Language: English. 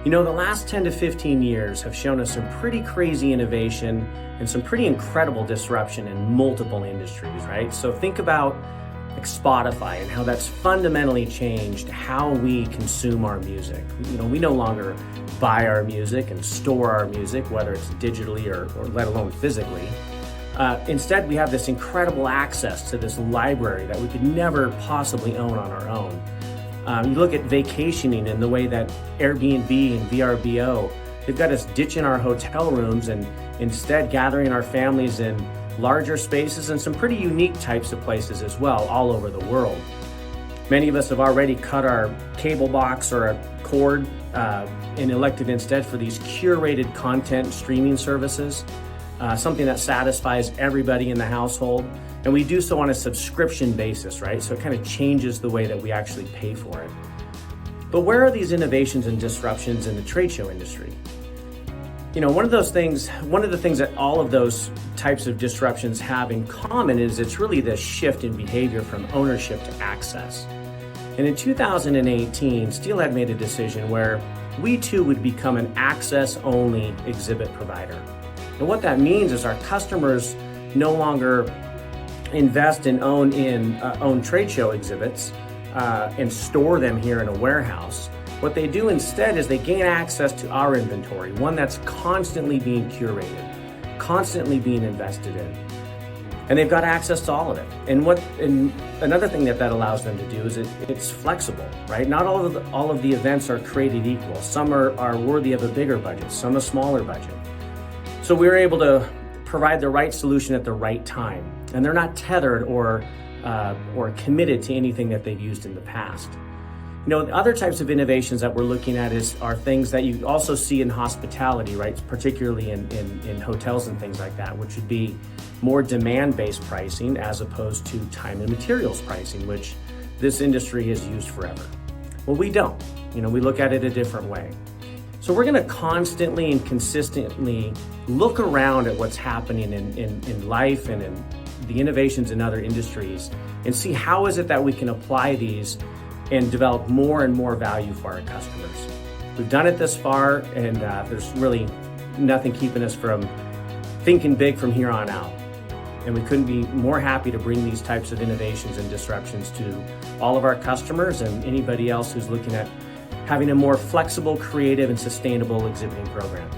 You know, the last 10 to 15 years have shown us some pretty crazy innovation and some pretty incredible disruption in multiple industries, right? So think about like Spotify and how that's fundamentally changed how we consume our music. You know, we no longer buy our music and store our music, whether it's digitally or let alone physically. Instead, we have this incredible access to this library that we could never possibly own on our own. You look at vacationing and the way that Airbnb and VRBO, they've got us ditching our hotel rooms and instead gathering our families in larger spaces and some pretty unique types of places as well, all over the world. Many of us have already cut our cable box or a cord and elected instead for these curated content streaming services, something that satisfies everybody in the household. And we do so on a subscription basis, right? So it kind of changes the way that we actually pay for it. But where are these innovations and disruptions in the trade show industry? You know, one of the things that all of those types of disruptions have in common is it's really the shift in behavior from ownership to access. And in 2018, Steelhead made a decision where we too would become an access-only exhibit provider. And what that means is our customers no longer invest and own trade show exhibits and store them here in a warehouse. What they do instead is they gain access to our inventory, one that's constantly being curated, constantly being invested in. And they've got access to all of it. And another thing that allows them to do is it's flexible, right? Not all of the events are created equal. Some are worthy of a bigger budget, some a smaller budget. So we're able to provide the right solution at the right time. And they're not tethered or committed to anything that they've used in the past. You know, the other types of innovations that we're looking at are things that you also see in hospitality, right? Particularly in hotels and things like that, which would be more demand-based pricing as opposed to time and materials pricing, which this industry has used forever. Well, we don't. You know, we look at it a different way. So we're gonna constantly and consistently look around at what's happening in life and in the innovations in other industries and see how is it that we can apply these and develop more and more value for our customers. We've done it this far, and there's really nothing keeping us from thinking big from here on out. And we couldn't be more happy to bring these types of innovations and disruptions to all of our customers and anybody else who's looking at having a more flexible, creative, and sustainable exhibiting program.